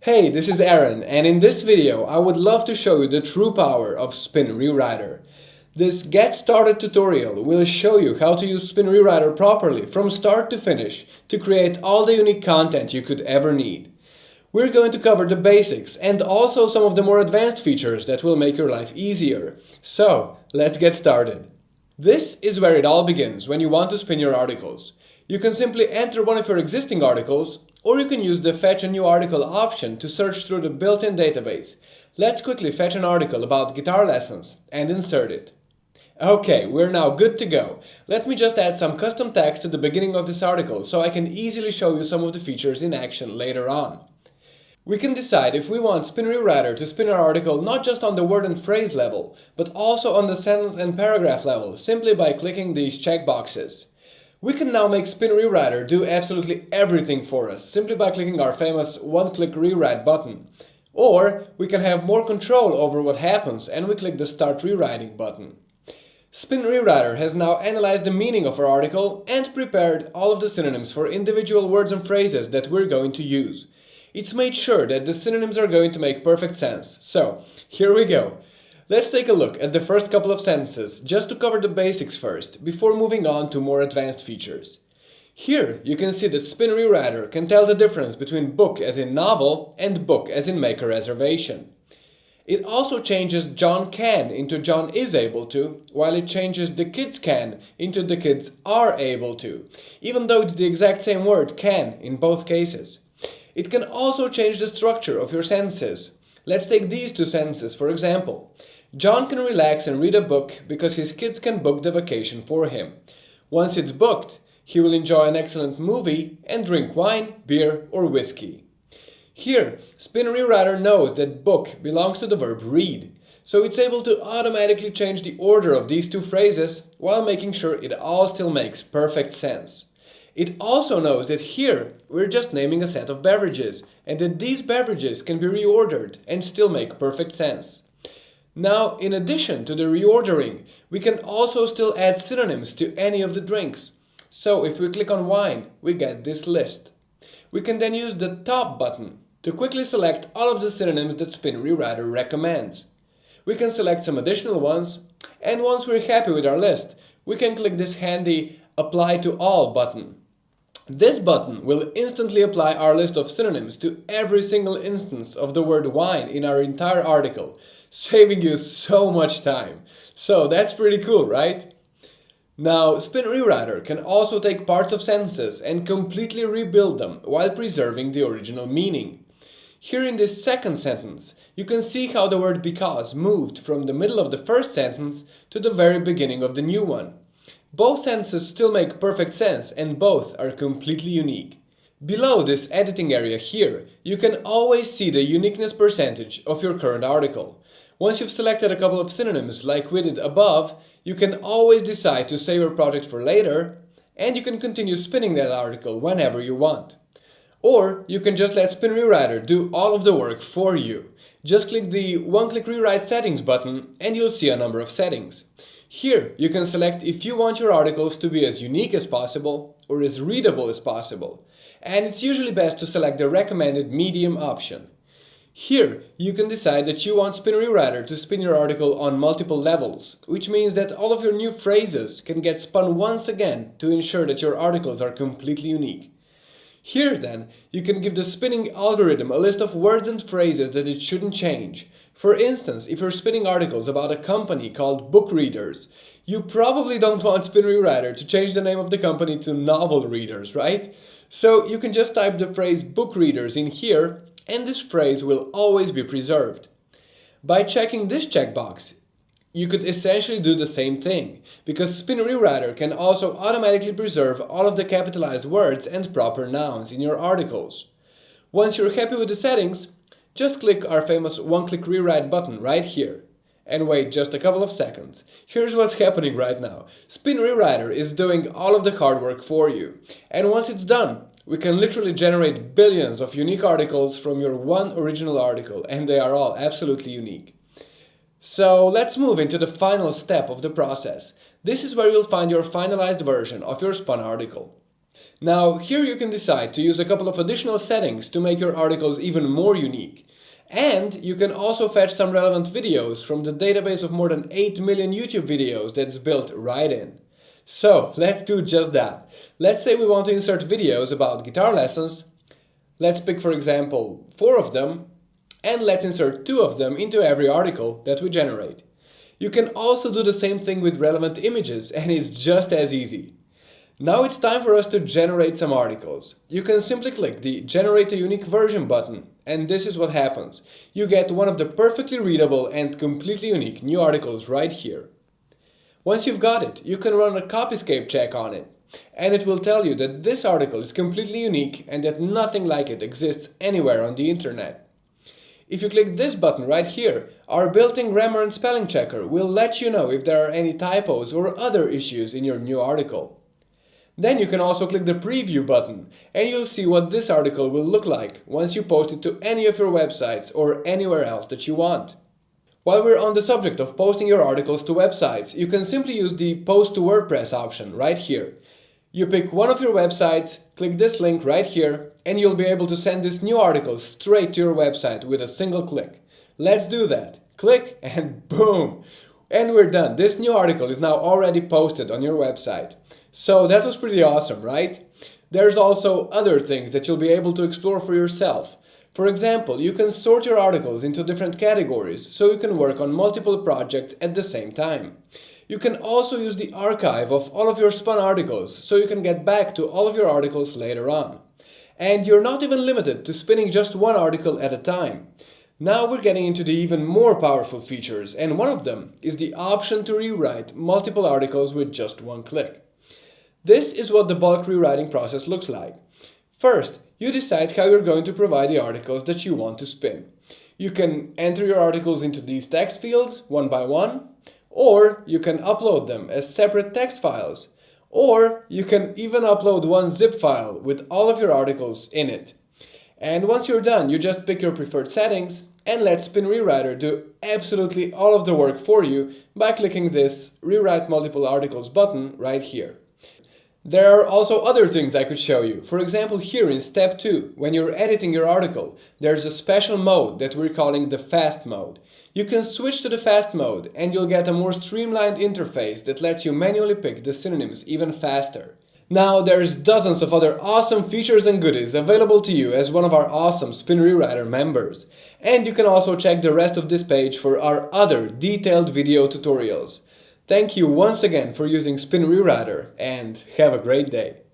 Hey, this is Aaron, and in this video I would love to show you the true power of Spin Rewriter. This Get Started tutorial will show you how to use Spin Rewriter properly from start to finish to create all the unique content you could ever need. We're going to cover the basics and also some of the more advanced features that will make your life easier. So, let's get started. This is where it all begins when you want to spin your articles. You can simply enter one of your existing articles, or you can use the Fetch a New Article option to search through the built-in database. Let's quickly fetch an article about guitar lessons and insert it. Okay, we're now good to go. Let me just add some custom text to the beginning of this article so I can easily show you some of the features in action later on. We can decide if we want Spin Rewriter to spin our article not just on the word and phrase level, but also on the sentence and paragraph level simply by clicking these checkboxes. We can now make Spin Rewriter do absolutely everything for us simply by clicking our famous one-click rewrite button. Or we can have more control over what happens and we click the Start Rewriting button. Spin Rewriter has now analyzed the meaning of our article and prepared all of the synonyms for individual words and phrases that we're going to use. It's made sure that the synonyms are going to make perfect sense. So, here we go. Let's take a look at the first couple of sentences just to cover the basics first, before moving on to more advanced features. Here you can see that Spin Rewriter can tell the difference between book as in novel and book as in make a reservation. It also changes John can into John is able to, while it changes the kids can into the kids are able to, even though it's the exact same word can in both cases. It can also change the structure of your sentences. Let's take these two sentences for example. John can relax and read a book because his kids can book the vacation for him. Once it's booked, he will enjoy an excellent movie and drink wine, beer, or whiskey. Here, Spin Rewriter knows that book belongs to the verb read, so it's able to automatically change the order of these two phrases while making sure it all still makes perfect sense. It also knows that here we're just naming a set of beverages and that these beverages can be reordered and still make perfect sense. Now, in addition to the reordering, we can also still add synonyms to any of the drinks. So if we click on wine, we get this list. We can then use the top button to quickly select all of the synonyms that Spin Rewriter recommends. We can select some additional ones, and once we're happy with our list, we can click this handy Apply to All button. This button will instantly apply our list of synonyms to every single instance of the word wine in our entire article, saving you so much time. So that's pretty cool, right? Now, Spin Rewriter can also take parts of sentences and completely rebuild them while preserving the original meaning. Here in this second sentence, you can see how the word because moved from the middle of the first sentence to the very beginning of the new one. Both sentences still make perfect sense and both are completely unique. Below this editing area here, you can always see the uniqueness percentage of your current article. Once you've selected a couple of synonyms like we did above, you can always decide to save your project for later, and you can continue spinning that article whenever you want. Or you can just let Spin Rewriter do all of the work for you. Just click the one-click rewrite settings button and you'll see a number of settings. Here you can select if you want your articles to be as unique as possible or as readable as possible. And it's usually best to select the recommended medium option. Here, you can decide that you want Spin Rewriter to spin your article on multiple levels, which means that all of your new phrases can get spun once again to ensure that your articles are completely unique. Here, then, you can give the spinning algorithm a list of words and phrases that it shouldn't change. For instance, if you're spinning articles about a company called Book Readers, you probably don't want Spin Rewriter to change the name of the company to Novel Readers, right? So you can just type the phrase Book Readers in here, and this phrase will always be preserved. By checking this checkbox, you could essentially do the same thing, because Spin Rewriter can also automatically preserve all of the capitalized words and proper nouns in your articles. Once you're happy with the settings, just click our famous one-click rewrite button right here. And wait just a couple of seconds. Here's what's happening right now. Spin Rewriter is doing all of the hard work for you. And once it's done, we can literally generate billions of unique articles from your one original article, and they are all absolutely unique. So let's move into the final step of the process. This is where you'll find your finalized version of your spun article. Now, here you can decide to use a couple of additional settings to make your articles even more unique. And you can also fetch some relevant videos from the database of more than 8 million YouTube videos that's built right in. So, let's do just that. Let's say we want to insert videos about guitar lessons. Let's pick, for example, 4 of them, and let's insert 2 of them into every article that we generate. You can also do the same thing with relevant images, and it's just as easy. Now it's time for us to generate some articles. You can simply click the Generate a Unique Version button, and this is what happens. You get one of the perfectly readable and completely unique new articles right here. Once you've got it, you can run a copyscape check on it, and it will tell you that this article is completely unique and that nothing like it exists anywhere on the internet. If you click this button right here, our built-in grammar and spelling checker will let you know if there are any typos or other issues in your new article. Then you can also click the preview button, and you'll see what this article will look like once you post it to any of your websites or anywhere else that you want. While we're on the subject of posting your articles to websites, you can simply use the Post to WordPress option right here. You pick one of your websites, click this link right here, and you'll be able to send this new article straight to your website with a single click. Let's do that. Click and boom! And we're done. This new article is now already posted on your website. So that was pretty awesome, right? There's also other things that you'll be able to explore for yourself. For example, you can sort your articles into different categories so you can work on multiple projects at the same time. You can also use the archive of all of your spun articles so you can get back to all of your articles later on. And you're not even limited to spinning just one article at a time. Now we're getting into the even more powerful features, and one of them is the option to rewrite multiple articles with just one click. This is what the bulk rewriting process looks like. First, you decide how you're going to provide the articles that you want to spin. You can enter your articles into these text fields one by one, or you can upload them as separate text files, or you can even upload one zip file with all of your articles in it. And once you're done, you just pick your preferred settings and let Spin Rewriter do absolutely all of the work for you by clicking this Rewrite Multiple Articles button right here. There are also other things I could show you. For example, here in step 2, when you're editing your article, there's a special mode that we're calling the fast mode. You can switch to the fast mode and you'll get a more streamlined interface that lets you manually pick the synonyms even faster. Now, there's dozens of other awesome features and goodies available to you as one of our awesome Spin Rewriter members. And you can also check the rest of this page for our other detailed video tutorials. Thank you once again for using Spin Rewriter, and have a great day.